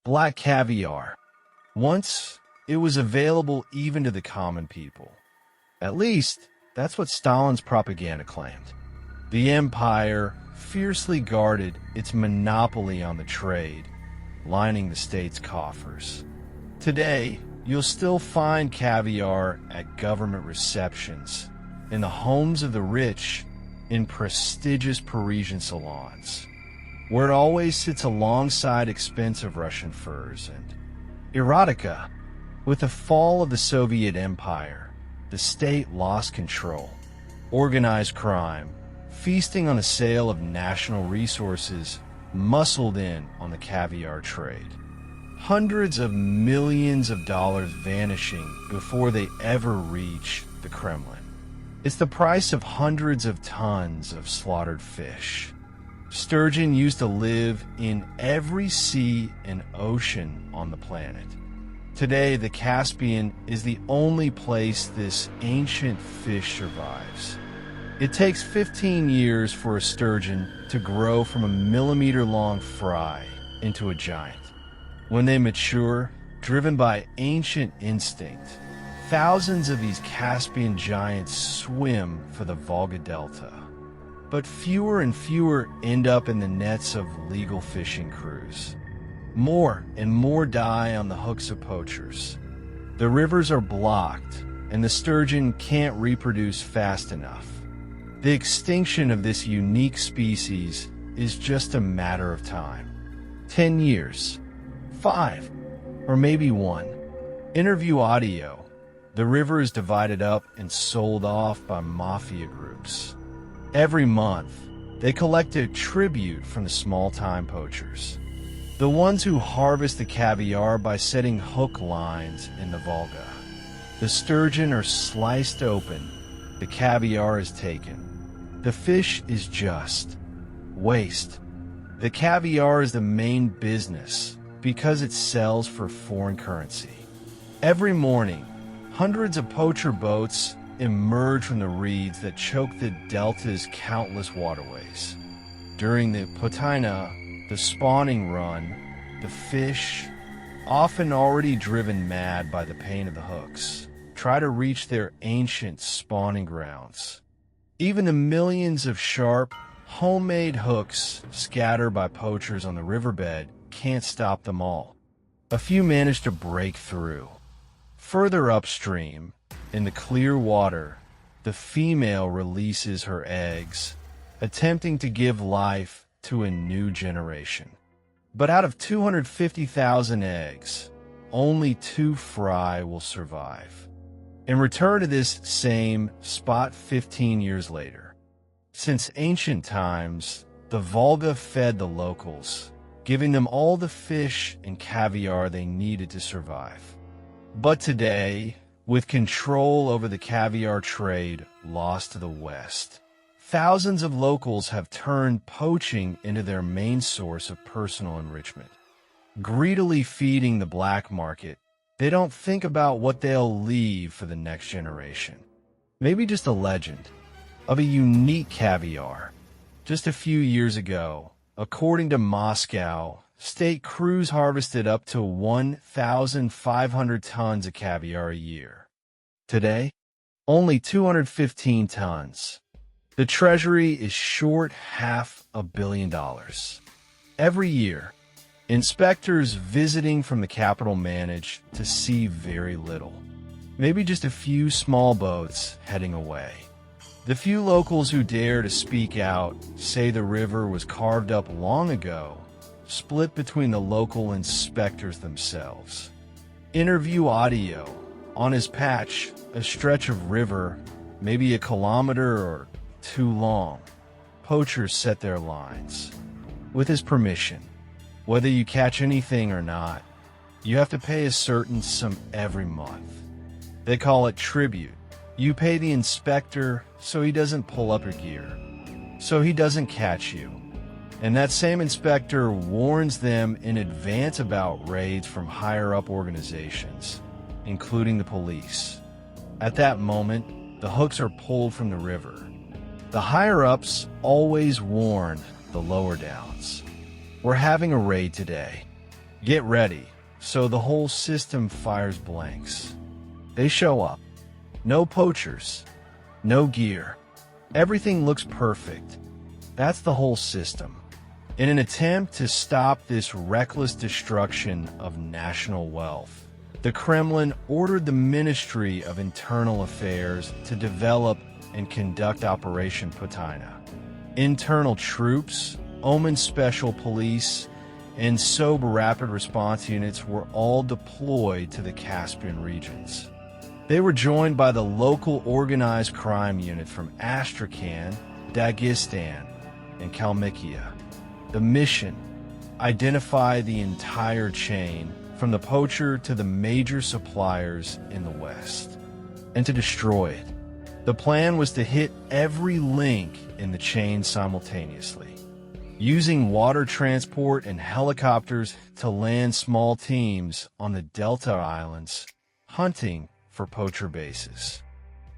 Black caviar. Once, it was available even to the common people. At least, that's what Stalin's propaganda claimed. The empire fiercely guarded its monopoly on the trade, lining the state's coffers. Today, you'll still find caviar at government receptions, in the homes of the rich, in prestigious Parisian salons, where it always sits alongside expensive Russian furs and erotica. With the fall of the Soviet Empire, the state lost control. Organized crime, feasting on a sale of national resources, muscled in on the caviar trade. Hundreds of millions of dollars vanishing before they ever reach the Kremlin. It's the price of hundreds of tons of slaughtered fish. Sturgeon used to live in every sea and ocean on the planet. Today, the Caspian is the only place this ancient fish survives. It takes 15 years for a sturgeon to grow from a millimeter-long fry into a giant. When they mature, driven by ancient instinct, thousands of these Caspian giants swim for the Volga Delta. But fewer and fewer end up in the nets of legal fishing crews. More and more die on the hooks of poachers. The rivers are blocked, and the sturgeon can't reproduce fast enough. The extinction of this unique species is just a matter of time. 10 years, 5, or maybe 1. Interview audio. The river is divided up and sold off by mafia groups. Every month, they collect a tribute from the small-time poachers. The ones who harvest the caviar by setting hook lines in the Volga. The sturgeon are sliced open, the caviar is taken. The fish is just waste. The caviar is the main business because it sells for foreign currency. Every morning, hundreds of poacher boats emerge from the reeds that choke the delta's countless waterways. During the Putina, the spawning run, the fish, often already driven mad by the pain of the hooks, try to reach their ancient spawning grounds. Even the millions of sharp, homemade hooks scattered by poachers on the riverbed can't stop them all. A few manage to break through. Further upstream, in the clear water, the female releases her eggs, attempting to give life to a new generation. But out of 250,000 eggs, only 2 fry will survive. And return to this same spot 15 years later. Since ancient times, the Volga fed the locals, giving them all the fish and caviar they needed to survive. But today, with control over the caviar trade lost to the West, thousands of locals have turned poaching into their main source of personal enrichment. Greedily feeding the black market, they don't think about what they'll leave for the next generation. Maybe just a legend of a unique caviar. Just a few years ago, according to Moscow, state crews harvested up to 1,500 tons of caviar a year. Today, only 215 tons. The Treasury is short $500 million. Every year, inspectors visiting from the capital manage to see very little. Maybe just a few small boats heading away. The few locals who dare to speak out say the river was carved up long ago, split between the local inspectors themselves. Interview audio. On his patch, a stretch of river, maybe a kilometer or 2 long. Poachers set their lines. With his permission. Whether you catch anything or not, you have to pay a certain sum every month. They call it tribute. You pay the inspector so he doesn't pull up your gear, so he doesn't catch you. And that same inspector warns them in advance about raids from higher-up organizations, including the police. At that moment, the hooks are pulled from the river. The higher-ups always warn the lower downs. We're having a raid today. Get ready. So the whole system fires blanks. They show up. No poachers. No gear. Everything looks perfect. That's the whole system. In an attempt to stop this reckless destruction of national wealth, the Kremlin ordered the Ministry of Internal Affairs to develop and conduct Operation Putina. Internal troops, Oman Special Police, and SOB rapid response units were all deployed to the Caspian regions. They were joined by the local organized crime unit from Astrakhan, Dagestan, and Kalmykia. The mission: identify the entire chain from the poacher to the major suppliers in the West, and to destroy it. The plan was to hit every link in the chain simultaneously, using water transport and helicopters to land small teams on the Delta Islands, hunting for poacher bases,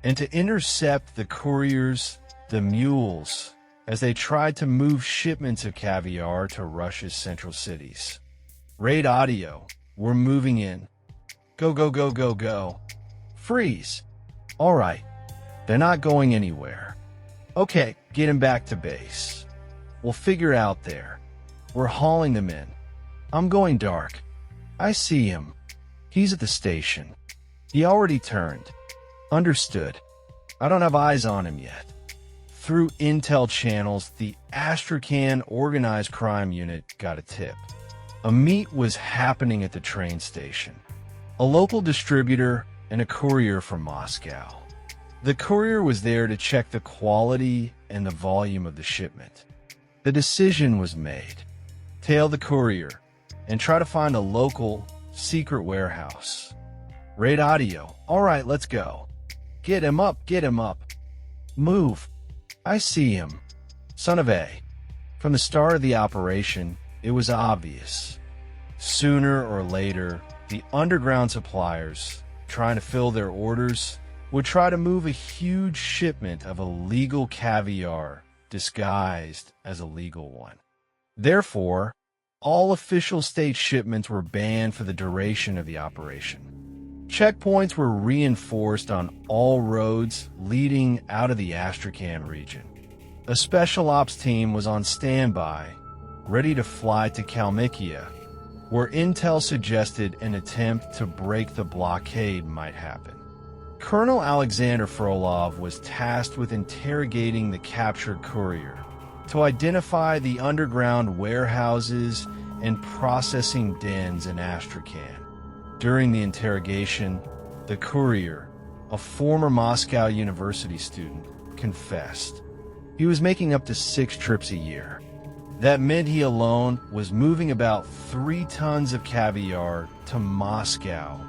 and to intercept the couriers, the mules, as they tried to move shipments of caviar to Russia's central cities. Raid audio: we're moving in. Go, go, go, go, go. Freeze. All right. They're not going anywhere. Okay, get him back to base. We'll figure it out there. We're hauling them in. I'm going dark. I see him. He's at the station. He already turned. Understood. I don't have eyes on him yet. Through intel channels, the Astrakhan organized crime unit got a tip. A meet was happening at the train station. A local distributor and a courier from Moscow. The courier was there to check the quality and the volume of the shipment. The decision was made: tail the courier and try to find a local, secret warehouse. Raid audio: all right, let's go. Get him up, get him up. Move. I see him. Son of A. From the start of the operation, it was obvious. Sooner or later, the underground suppliers, trying to fill their orders, would try to move a huge shipment of illegal caviar disguised as a legal one. Therefore, all official state shipments were banned for the duration of the operation. Checkpoints were reinforced on all roads leading out of the Astrakhan region. A special ops team was on standby, ready to fly to Kalmykia, where intel suggested an attempt to break the blockade might happen. Colonel Alexander Frolov was tasked with interrogating the captured courier to identify the underground warehouses and processing dens in Astrakhan. During the interrogation, the courier, a former Moscow University student, confessed. He was making up to 6 trips a year. That meant he alone was moving about 3 tons of caviar to Moscow,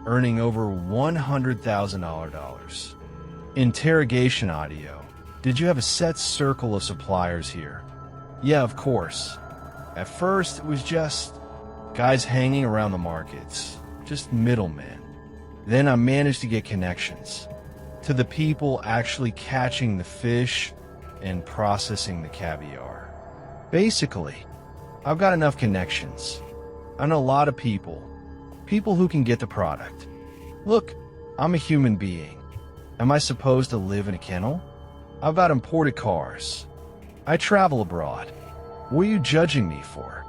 earning over $100,000. Interrogation audio: did you have a set circle of suppliers here? Yeah, of course. At first, it was just guys hanging around the markets, just middlemen. Then I managed to get connections to the people actually catching the fish and processing the caviar. Basically, I've got enough connections. I know a lot of people who can get the product. Look, I'm a human being. Am I supposed to live in a kennel? I've got imported cars. I travel abroad. What are you judging me for?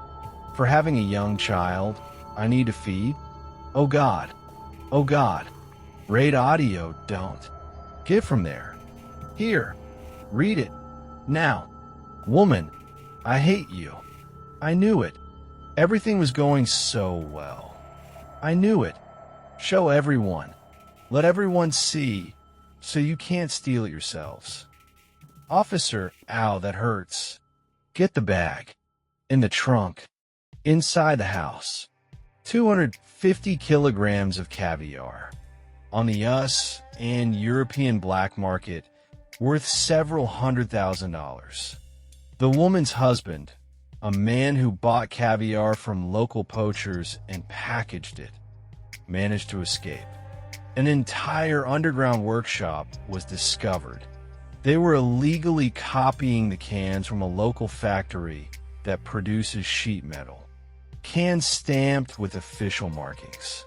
For having a young child I need to feed? Oh God. Oh God. Raid audio, don't. Get from there. Here. Read it. Now. Woman, I hate you. I knew it. Everything was going so well. I knew it. Show everyone. Let everyone see, so you can't steal it yourselves. Officer, ow, that hurts. Get the bag. In the trunk. Inside the house. 250 kilograms of caviar. On the US and European black market, worth several $100,000. The woman's husband, a man who bought caviar from local poachers and packaged it, managed to escape. An entire underground workshop was discovered. They were illegally copying the cans from a local factory that produces sheet metal. cans stamped with official markings.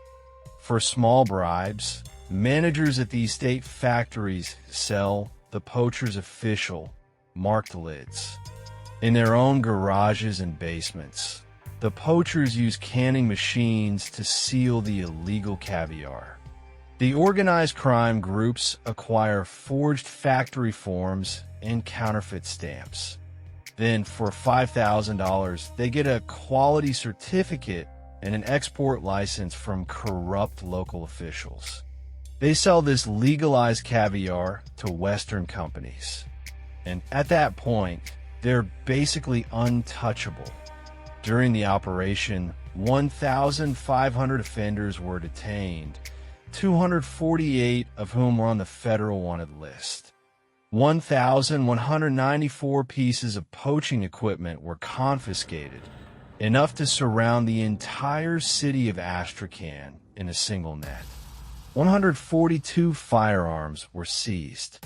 For small bribes, managers at these state factories sell the poacher's official, marked lids. In their own garages and basements, the poachers use canning machines to seal the illegal caviar. The organized crime groups acquire forged factory forms and counterfeit stamps. Then, for $5,000, they get a quality certificate and an export license from corrupt local officials. They sell this legalized caviar to Western companies. And at that point, they're basically untouchable. During the operation, 1,500 offenders were detained, 248 of whom were on the federal wanted list. 1,194 pieces of poaching equipment were confiscated, enough to surround the entire city of Astrakhan in a single net. 142 firearms were seized.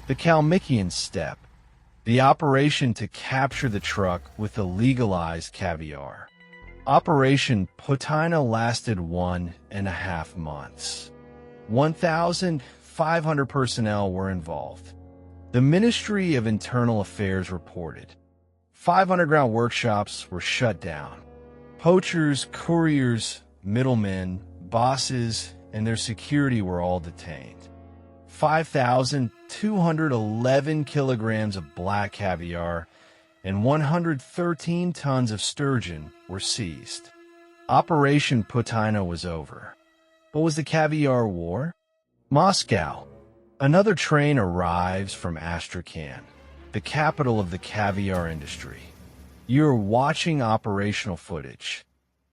The Kalmykian Steppe, the operation to capture the truck with the legalized caviar. Operation Putina lasted 1.5 months. 1,500 personnel were involved. The Ministry of Internal Affairs reported 5 underground workshops were shut down. Poachers, couriers, middlemen, bosses, and their security were all detained. 5,211 kilograms of black caviar and 113 tons of sturgeon were seized. Operation Putina was over. But was the caviar war? Moscow. Another train arrives from Astrakhan, the capital of the caviar industry. You're watching operational footage.